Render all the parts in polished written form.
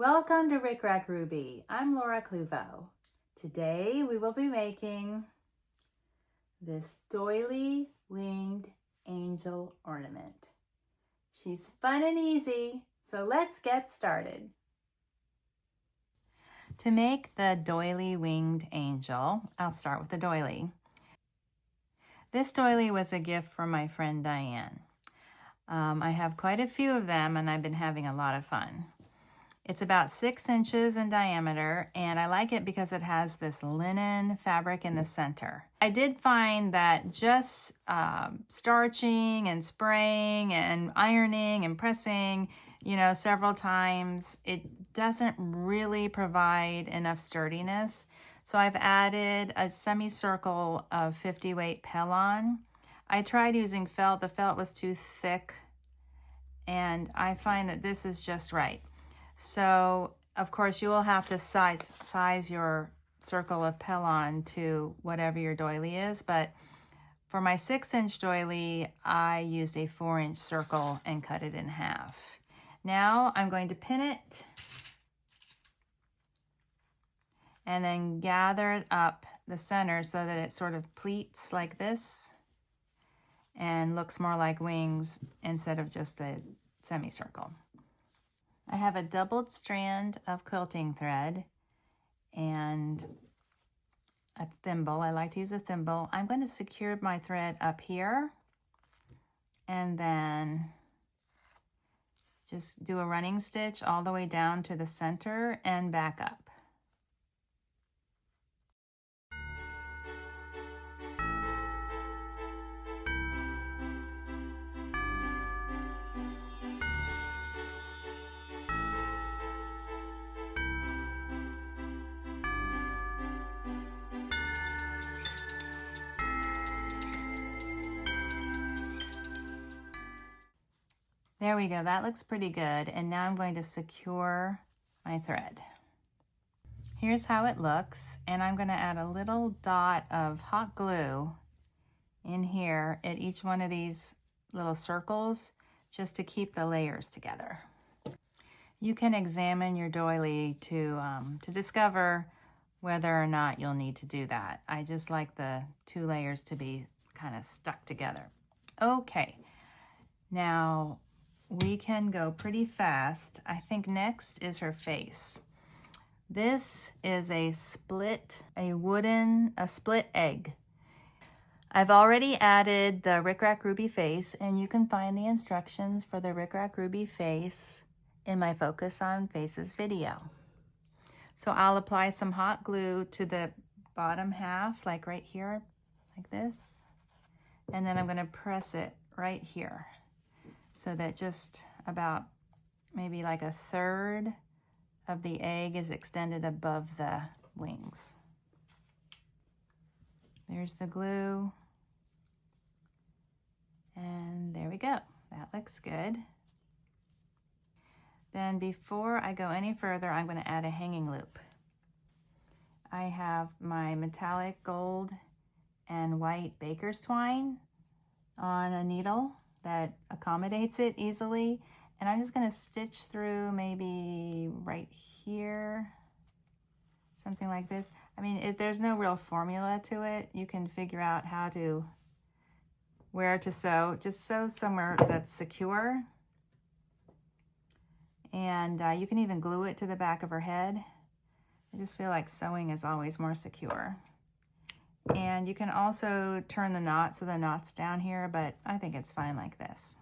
Welcome to Rick Rack Ruby. I'm Laura Cluvo. Today we will be making this Doily-Winged angel ornament. She's fun and easy, so let's get started. To make the Doily-Winged angel, I'll start with the doily. This doily was a gift from my friend Diane. I have quite a few of them and I've been having a lot of fun. It's about 6 inches in diameter, and I like it because it has this linen fabric in the center. I did find that just starching and spraying and ironing and pressing, several times, it doesn't really provide enough sturdiness. So I've added a semicircle of 50 weight Pellon. I tried using felt. The felt was too thick, and I find that this is just right. So, of course, you will have to size your circle of Pellon to whatever your doily is. But for my 6-inch doily, I used a 4-inch circle and cut it in half. Now I'm going to pin it and then gather it up the center so that it sort of pleats like this and looks more like wings instead of just the semicircle. I have a doubled strand of quilting thread and a thimble. I like to use a thimble. I'm going to secure my thread up here and then just do a running stitch all the way down to the center and back up. There we go, that looks pretty good. And now I'm going to secure my thread. Here's how it looks, and I'm gonna add a little dot of hot glue in here at each one of these little circles just to keep the layers together. You can examine your doily to discover whether or not you'll need to do that. I just like the 2 layers to be kind of stuck together. Okay, now we can go pretty fast. I think next is her face. This is a split egg. I've already added the Rick Rack Ruby face, and you can find the instructions for the Rick Rack Ruby face in my Focus on Faces video. So I'll apply some hot glue to the bottom half, like right here, like this. And then I'm gonna press it right here, so that just about maybe like 1/3 of the egg is extended above the wings. There's the glue. And there we go. That looks good. Then before I go any further, I'm going to add a hanging loop. I have my metallic gold and white baker's twine on a needle that accommodates it easily, and I'm just going to stitch through maybe right here, something like this. I mean, there's no real formula to it. You can figure out where to sew. Just sew somewhere that's secure, and you can even glue it to the back of her head. I just feel like sewing is always more secure. And you can also turn the knot so the knot's down here, but I think it's fine like this.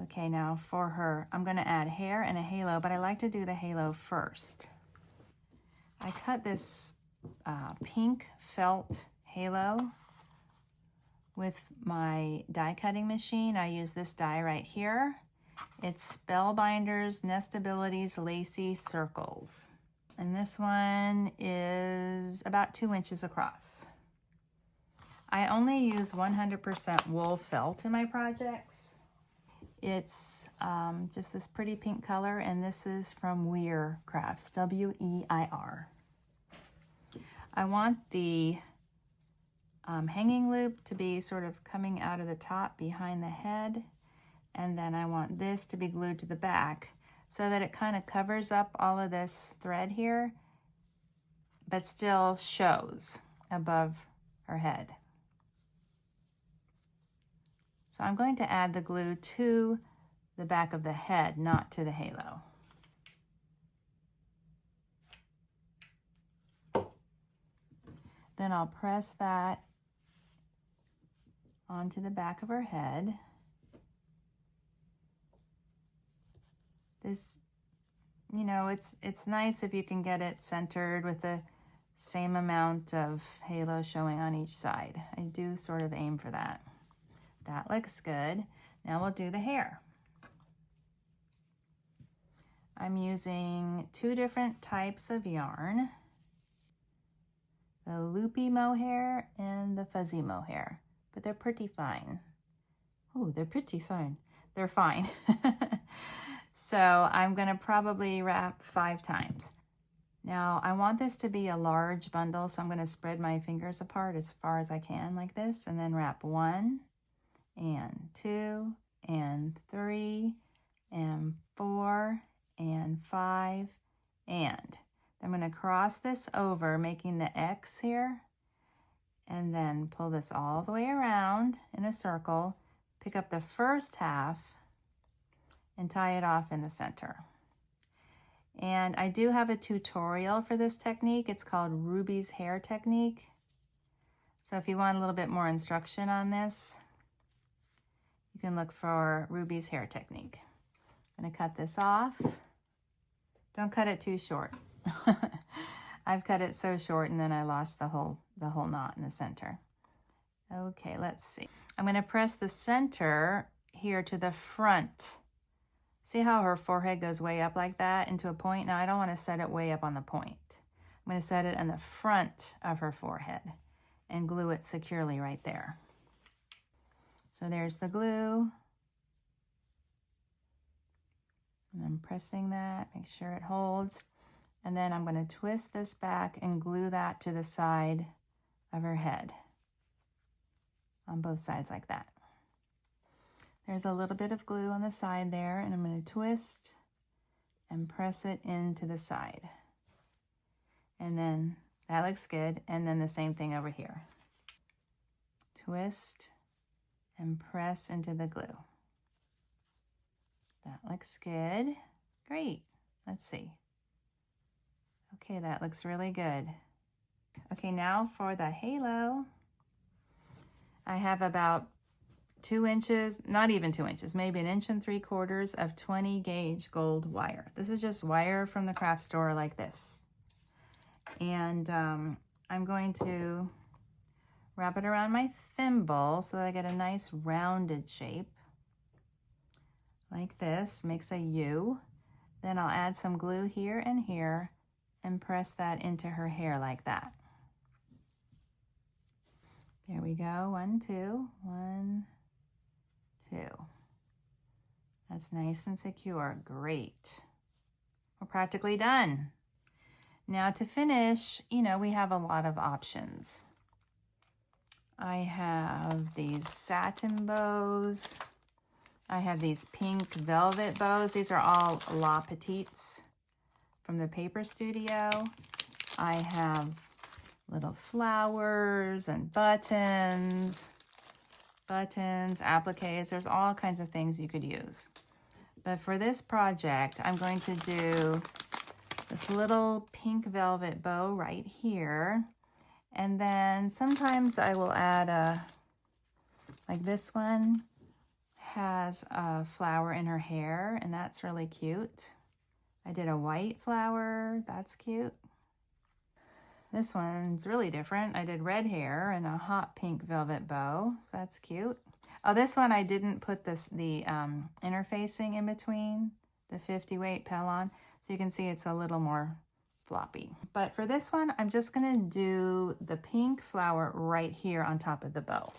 Okay, now for her, I'm gonna add hair and a halo, but I like to do the halo first. I cut this pink felt halo with my die cutting machine. I use this die right here. It's Spellbinders Nestabilities Lacy Circles. And this one is about 2 inches across. I only use 100% wool felt in my projects. It's just this pretty pink color, and this is from Weir Crafts, W-E-I-R. I want the hanging loop to be sort of coming out of the top behind the head, and then I want this to be glued to the back. so that it kind of covers up all of this thread here, but still shows above her head. So I'm going to add the glue to the back of the head, not to the halo. Then I'll press that onto the back of her head. This, you know, it's nice if you can get it centered with the same amount of halo showing on each side. I do sort of aim for that. That looks good. Now we'll do the hair. I'm using 2 different types of yarn, the loopy mohair and the fuzzy mohair, but they're pretty fine. Oh, they're pretty fine. They're fine. So I'm gonna probably wrap 5 times. Now I want this to be a large bundle, so I'm gonna spread my fingers apart as far as I can like this, and then wrap 1 and 2 and 3 and 4 and 5, and I'm going to cross this over, making the X here, and then pull this all the way around in a circle, pick up the first half and tie it off in the center. And I do have a tutorial for this technique. It's called Ruby's hair technique. So if you want a little bit more instruction on this, you can look for Ruby's hair technique. I'm going to cut this off. Don't cut it too short. I've cut it so short and then I lost the whole knot in the center. Okay, let's see. I'm going to press the center here to the front. See how her forehead goes way up like that into a point? Now I don't want to set it way up on the point. I'm going to set it on the front of her forehead and glue it securely right there. So there's the glue. And I'm pressing that, make sure it holds. And then I'm going to twist this back and glue that to the side of her head on both sides like that. There's a little bit of glue on the side there, and I'm going to twist and press it into the side. And then that looks good. And then the same thing over here. Twist and press into the glue. That looks good. Great. Let's see. Okay, that looks really good. Okay, now for the halo. I have about 2 inches, not even 2 inches, maybe 1.75 inches of 20 gauge gold wire. This is just wire from the craft store like this. And I'm going to wrap it around my thimble so that I get a nice rounded shape. Like this, makes a U. Then I'll add some glue here and here and press that into her hair like that. There we go, 1, 2, 1, 2. That's nice and secure, great. We're practically done. Now to finish, you know, we have a lot of options. I have these satin bows. I have these pink velvet bows. These are all La Petites from the Paper Studio. I have little flowers and buttons, appliques. There's all kinds of things you could use. But for this project, I'm going to do this little pink velvet bow right here. And then sometimes I will add like this one has a flower in her hair, and that's really cute. I did a white flower, that's cute. This one's really different. I did red hair and a hot pink velvet bow, that's cute. Oh, this one I didn't put the interfacing in between, the 50 weight Pellon, so you can see it's a little more floppy. But for this one, I'm just gonna do the pink flower right here on top of the bow.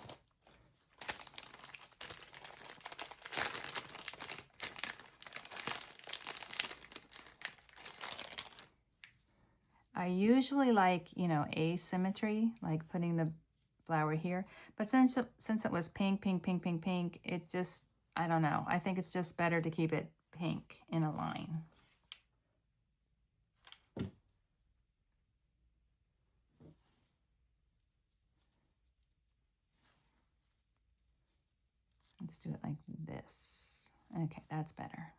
I usually like, you know, asymmetry, like putting the flower here. But since it was pink, it just, I don't know. I think it's just better to keep it pink in a line. Let's do it like this. Okay, that's better.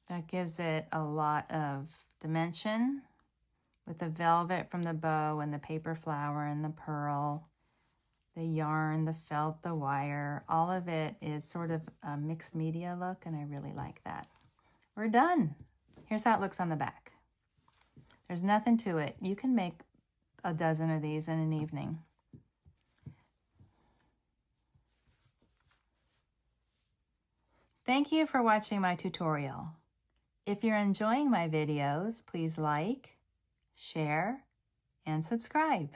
That gives it a lot of dimension with the velvet from the bow and the paper flower and the pearl, the yarn, the felt, the wire. All of it is sort of a mixed media look, and I really like that. We're done. Here's how it looks on the back. There's nothing to it. You can make a dozen of these in an evening. Thank you for watching my tutorial. If you're enjoying my videos, please like, share, and subscribe.